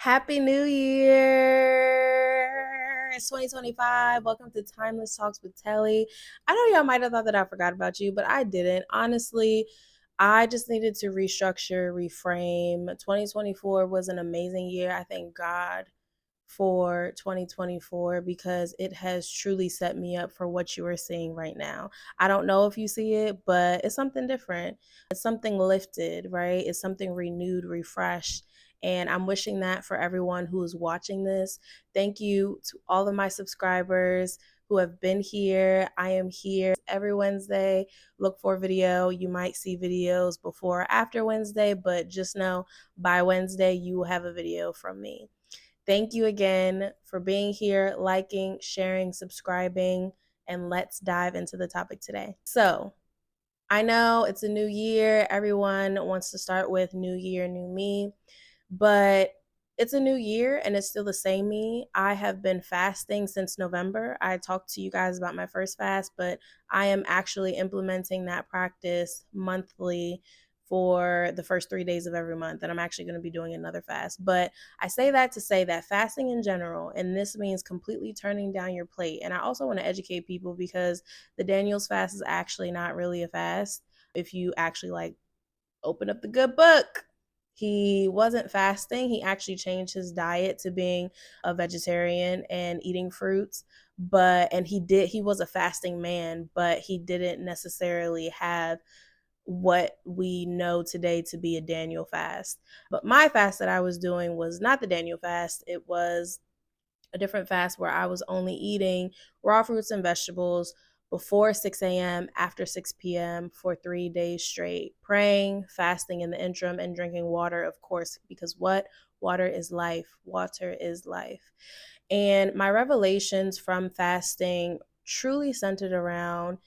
Happy New Year! It's 2025. Welcome to Timeless Talks with Telly. I know y'all might have thought that I forgot about you, but I didn't. Honestly, I just needed to restructure, reframe. 2024 was an amazing year. I thank God for 2024 because it has truly set me up for what you are seeing right now. I don't know if you see it, but it's something different. It's something lifted, right? It's something renewed, refreshed. And I'm wishing that for everyone who is watching this. Thank you to all of my subscribers who have been here. I am here every Wednesday. Look for video. You might see videos before or after Wednesday, but just know by Wednesday you will have a video from me. Thank you again for being here, liking, sharing, subscribing, and let's dive into the topic today. So, I know it's a new year. Everyone wants to start with new year, new me, but it's a new year and it's still the same me. I have been fasting since November. I talked to you guys about my first fast, but I am actually implementing that practice monthly for the first 3 days of every month. And I'm actually going to be doing another fast. But I say that to say that fasting in general, and this means completely turning down your plate. And I also want to educate people because the Daniel's fast is actually not really a fast. If you actually open up the good book, he wasn't fasting. He actually changed his diet to being a vegetarian and eating fruits. And he was a fasting man, but he didn't necessarily have what we know today to be a Daniel fast. But my fast that I was doing was not the Daniel fast. It was a different fast where I was only eating raw fruits and vegetables before 6 a.m., after 6 p.m. for 3 days straight, praying, fasting in the interim, and drinking water, of course, because what? Water is life. Water is life. And my revelations from fasting truly centered around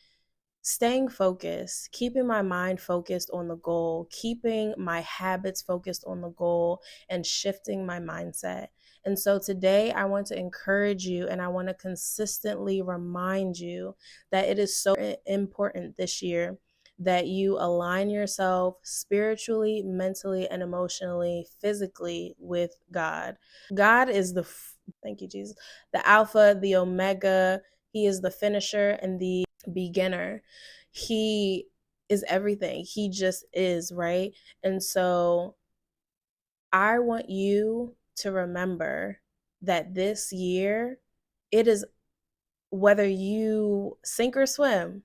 staying focused, keeping my mind focused on the goal, keeping my habits focused on the goal, and shifting my mindset. And so today I want to encourage you and I want to consistently remind you that it is so important this year that you align yourself spiritually, mentally, and emotionally, physically with God. God is thank you, Jesus, the Alpha, the Omega. He is the finisher and the beginner. He is everything. He just is, right? And so I want you to remember that this year, it is whether you sink or swim,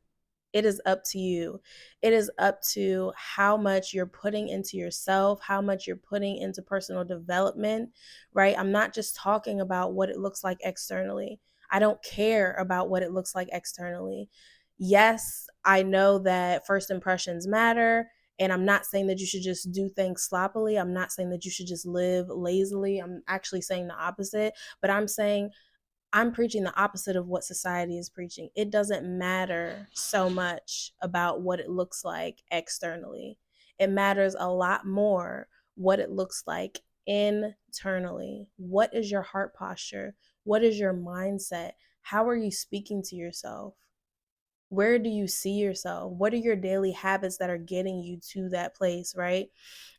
it is up to you. It is up to how much you're putting into yourself, how much you're putting into personal development, right? I'm not just talking about what it looks like externally. I don't care about what it looks like externally. Yes, I know that first impressions matter. And I'm not saying that you should just do things sloppily. I'm not saying that you should just live lazily. I'm actually saying the opposite. But I'm preaching the opposite of what society is preaching. It doesn't matter so much about what it looks like externally. It matters a lot more what it looks like internally. What is your heart posture? What is your mindset? How are you speaking to yourself? Where do you see yourself? What are your daily habits that are getting you to that place, right?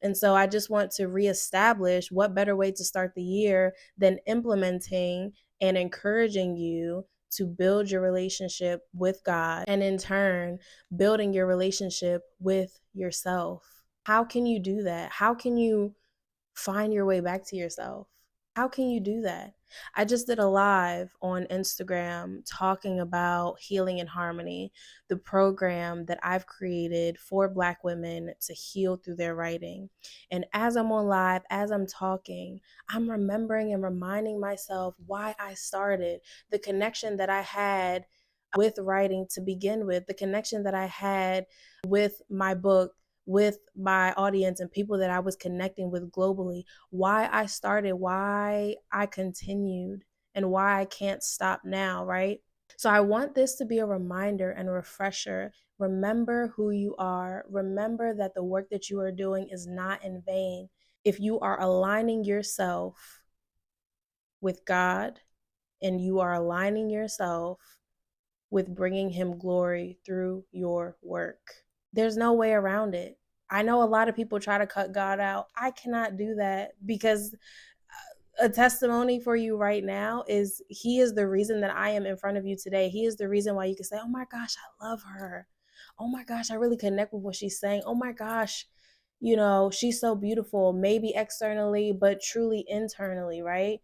And so I just want to reestablish what better way to start the year than implementing and encouraging you to build your relationship with God and in turn, building your relationship with yourself. How can you do that? How can you find your way back to yourself? How can you do that? I just did a live on Instagram talking about Healing in Harmony, the program that I've created for Black women to heal through their writing. And as I'm on live, as I'm talking, I'm remembering and reminding myself why I started, the connection that I had with writing to begin with, the connection that I had with my book, with my audience and people that I was connecting with globally, why I started, why I continued, and why I can't stop now, right? So I want this to be a reminder and a refresher. Remember who you are. Remember that the work that you are doing is not in vain. If you are aligning yourself with God and you are aligning yourself with bringing Him glory through your work, there's no way around it. I know a lot of people try to cut God out. I cannot do that because A testimony for you right now is he is the reason that I am in front of you today. He is the reason why you can say, oh my gosh, I love her. Oh my gosh, I really connect with what she's saying. Oh my gosh, she's so beautiful, maybe externally, but truly internally, right?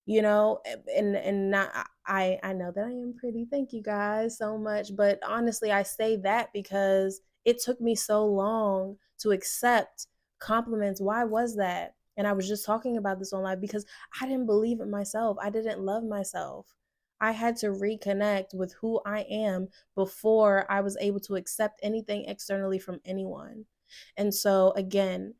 And not, I know that I am pretty. Thank you guys so much. But honestly, I say that because it took me so long to accept compliments. Why was that? And I was just talking about this online because I didn't believe in myself. I didn't love myself. I had to reconnect with who I am before I was able to accept anything externally from anyone. And so, again,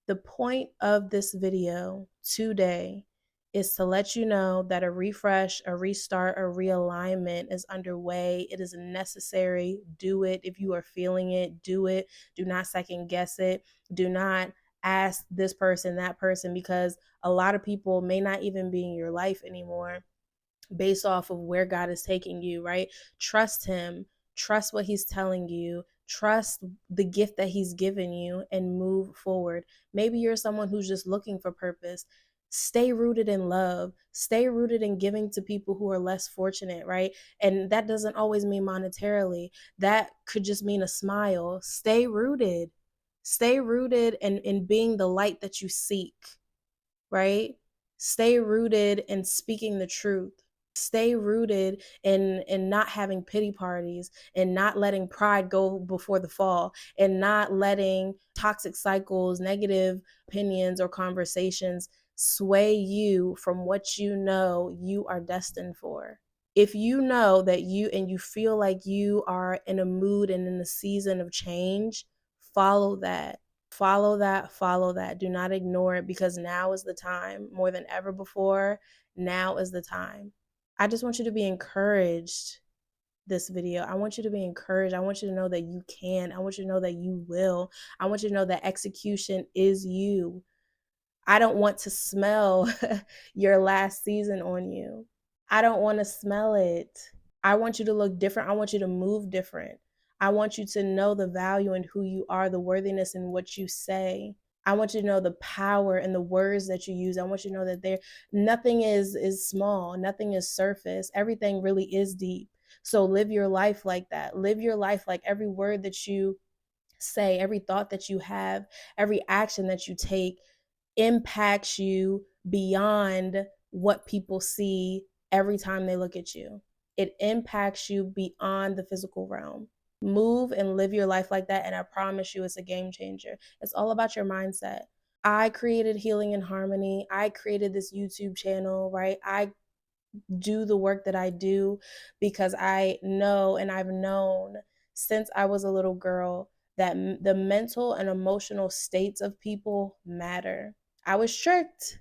the point of this video today is to let you know that a refresh, a restart, a realignment is underway. It is necessary. Do it. If you are feeling it, do it. Do not second guess it. Do not ask this person, that person, because a lot of people may not even be in your life anymore based off of where God is taking you, right? Trust Him, trust what He's telling you, trust the gift that He's given you, and move forward. Maybe you're someone who's just looking for purpose. Stay rooted in love, stay rooted in giving to people who are less fortunate, right? And that doesn't always mean monetarily, that could just mean a smile. Stay rooted in being the light that you seek, right? Stay rooted in speaking the truth. Stay rooted in not having pity parties, and not letting pride go before the fall, and not letting toxic cycles, negative opinions, or conversations sway you from what you are destined for. If you know that you feel like you are in a mood and in a season of change, follow that. Follow that, follow that. Do not ignore it, because now is the time. More than ever before, now is the time. I just want you to be encouraged this video. I want you to be encouraged. I want you to know that you can. I want you to know that you will. I want you to know that execution is you. I don't want to smell your last season on you. I don't want to smell it. I want you to look different. I want you to move different. I want you to know the value in who you are, the worthiness in what you say. I want you to know the power in the words that you use. I want you to know that nothing is small, nothing is surface. Everything really is deep. So live your life like that. Live your life like every word that you say, every thought that you have, every action that you take impacts you beyond what people see every time they look at you. It impacts you beyond the physical realm. Move and live your life like that, and I promise you it's a game changer. It's all about your mindset. I created Healing and Harmony. I created this YouTube channel, right? I do the work that I do because I know, and I've known since I was a little girl, that the mental and emotional states of people matter. I was tricked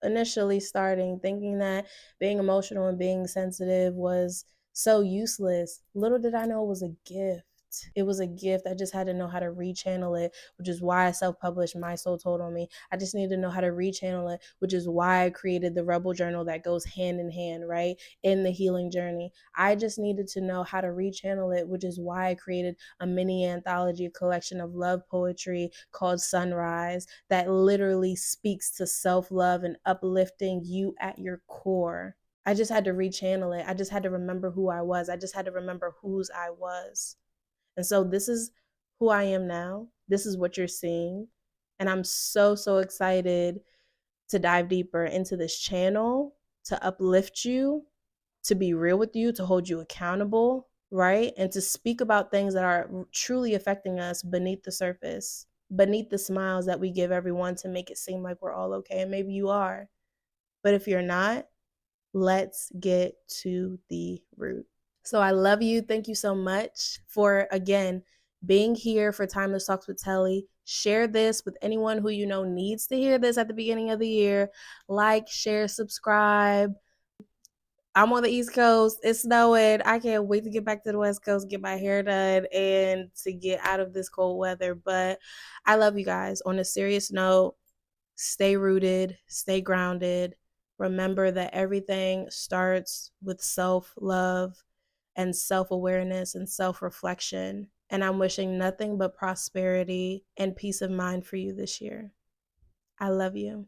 initially, starting thinking that being emotional and being sensitive was so useless. Little did I know it was a gift. It was a gift. I just had to know how to rechannel it, which is why I self-published My Soul Told on Me. I just needed to know how to rechannel it, which is why I created the Rebel Journal that goes hand in hand, right, in the healing journey. I just needed to know how to rechannel it, which is why I created a mini anthology collection of love poetry called Sunrise that literally speaks to self-love and uplifting you at your core. I just had to rechannel it. I just had to remember who I was. I just had to remember whose I was. And so this is who I am now. This is what you're seeing. And I'm so, so excited to dive deeper into this channel, to uplift you, to be real with you, to hold you accountable, right? And to speak about things that are truly affecting us beneath the surface, beneath the smiles that we give everyone to make it seem like we're all okay. And maybe you are. But if you're not, let's get to the root. So I love you. Thank you so much for, again, being here for Timeless Talks with Telly. Share this with anyone who you know needs to hear this at the beginning of the year. Like, share, subscribe. I'm on the East Coast. It's snowing. I can't wait to get back to the West Coast, get my hair done, and to get out of this cold weather. But I love you guys. On a serious note, stay rooted, stay grounded. Remember that everything starts with self-love and self-awareness and self-reflection. And I'm wishing nothing but prosperity and peace of mind for you this year. I love you.